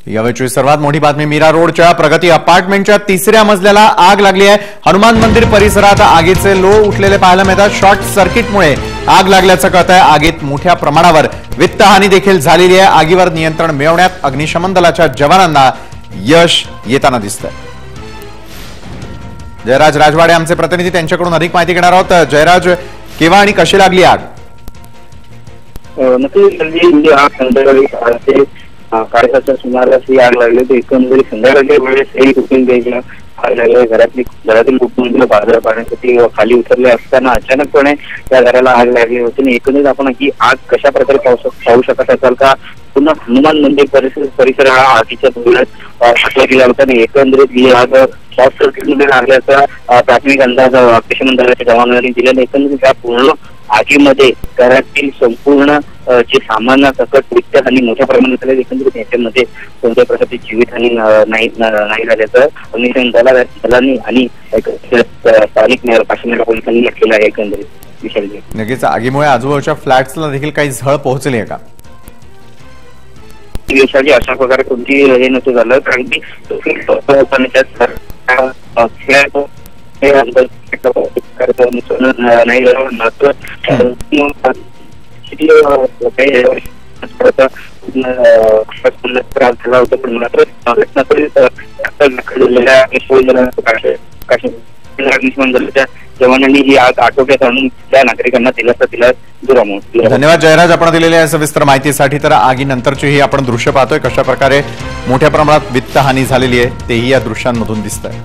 यावेळची सर्वात मोठी बातमी मीरा रोडच्या प्रगती अपार्टमेंटच्या 3ऱ्या मजल्याला आग लागली आहे। हनुमान मंदिर परिसरात आगीचे लोळ उठलेले पाहायला मिळतात। शॉर्ट सर्किटमुळे आग लागल्याचं कळतंय। आगीत मोठ्या प्रमाणावर वित्तहानी देखील झालेली आहे। आगीवर नियंत्रण मिळवण्यात अग्निशमन दलाच्या जवानांना यश येताना दिसतंय। जयराज राजवाडे आमचे प्रतिनिधी, त्यांच्याकडून अधिक माहिती घेणार आहोत। जयराज, केव्हा आणि कशी लागली आग? नक्कीच आग संध्याकाळी 7:30च्या सुमारास ही आग लागली होती। एकंदरीत संध्याकाळच्या वेळेस एक कुटुंब आग लागली। घरातील कुटुंब बाजार पाहण्यासाठी खाली उतरले असताना अचानकपणे या घराला आग लागली होती। आणि एकंदरीत आपण ही आग कशा प्रकारे पाहू शकत असाल का? पुन्हा हनुमान मंदिर परिसर हा आगीच्या धुळ्यात टाकला गेला होता आणि एकंदरीत ही आग शॉर्ट सर्किटमध्ये लागल्याचा प्राथमिक अंदाज अग्निशमन दलाच्या जवानांनी दिला। एकंदरीत या पूर्ण आगीमध्ये घरातील संपूर्ण जे सामान सकट वित्तहानी मोठ्या प्रमाणात झाले। एकंदरीत याच्यामध्ये कोणत्या प्रकारची जीवितहानी नाही झाल्याचं अग्निशमन दलाने आणि स्थानिक पाशिमेला पोलिसांनी म्हटलेलं आहे। एकंदरीत विशालजी, नक्कीच आगीमुळे आजूबाजूच्या फ्लॅट्सला देखील काही झळ पोहोचली आहे का? विशालजी, अशा प्रकारे कोणती हे नव्हतं झालं, कारण की नाही मात्र त्रास झाला होता। पण मात्र अग्निशमन दलाच्या जवानांनी ही आग आटोक्यात आणून त्या नागरिकांना दिलासा दिला। धन्यवाद जयराज, आपण दिलेल्या सविस्तर माहितीसाठी। तर आगीनंतरची ही आपण दृश्य पाहतोय, कशा प्रकारे मोठ्या प्रमाणात वित्तहानी झालेली आहे तेही या दृश्यांमधून दिसतंय।